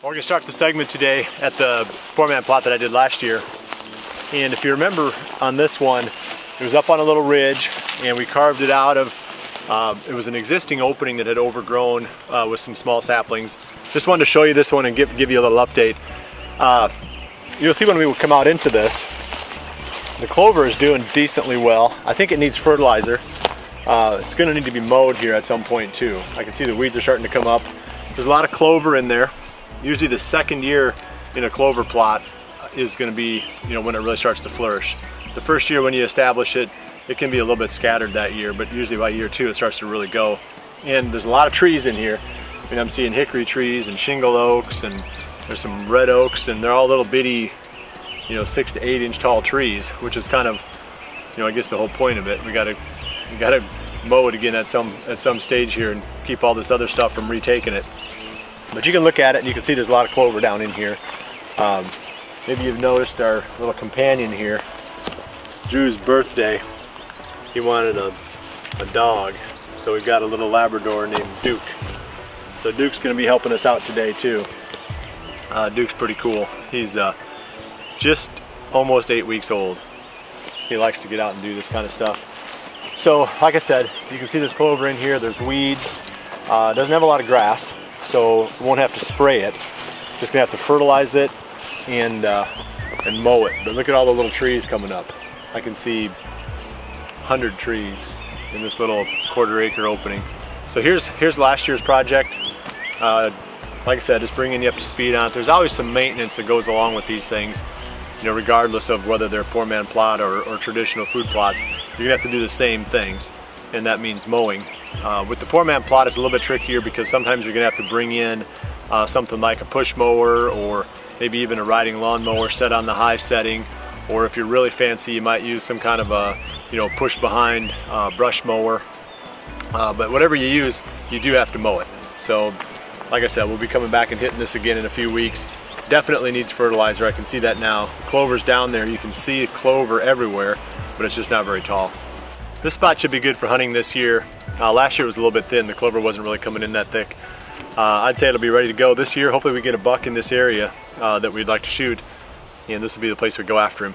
We're going to start the segment today at the 4-man plot that I did last year. And if you remember on this one, it was up on a little ridge and we carved it out of, it was an existing opening that had overgrown with some small saplings. Just wanted to show you this one and give you a little update. You'll see when we come out into this, the clover is doing decently well. I think it needs fertilizer. It's going to need to be mowed here at some point too. I can see the weeds are starting to come up. There's a lot of clover in there. Usually the second year in a clover plot is going to be, when it really starts to flourish. The first year when you establish it, it can be a little bit scattered that year, but usually by year 2 it starts to really go. And there's a lot of trees in here. I mean, I'm seeing hickory trees and shingle oaks, and there's some red oaks, and they're all little bitty, 6 to 8 inch tall trees, which is kind of, I guess the whole point of it. We gotta mow it again at some stage here and keep all this other stuff from retaking it. But you can look at it and you can see there's a lot of clover down in here. Maybe you've noticed our little companion here, Drew's birthday. He wanted a dog, so we've got a little Labrador named Duke. So Duke's going to be helping us out today too. Duke's pretty cool. He's just almost 8 weeks old. He likes to get out and do this kind of stuff. So like I said, you can see there's clover in here, there's weeds. It doesn't have a lot of grass, so we won't have to spray it. Just gonna have to fertilize it and mow it. But look at all the little trees coming up. I can see 100 trees in this little 1/4 acre opening. So here's last year's project. Like I said, just bringing you up to speed on it. There's always some maintenance that goes along with these things. Regardless of whether they're 4-man plot or traditional food plots, you're gonna have to do the same things, and that means mowing. With the 4-man plot, it's a little bit trickier because sometimes you're gonna have to bring in something like a push mower or maybe even a riding lawnmower set on the high setting, or if you're really fancy, you might use some kind of a push behind brush mower. But whatever you use, you do have to mow it. So, like I said, we'll be coming back and hitting this again in a few weeks. Definitely needs fertilizer. I can see that now. Clover's down there. You can see clover everywhere, but it's just not very tall. This spot should be good for hunting this year. Last year it was a little bit thin. The clover wasn't really coming in that thick. I'd say it'll be ready to go this year. Hopefully we get a buck in this area that we'd like to shoot, and this will be the place we go after him.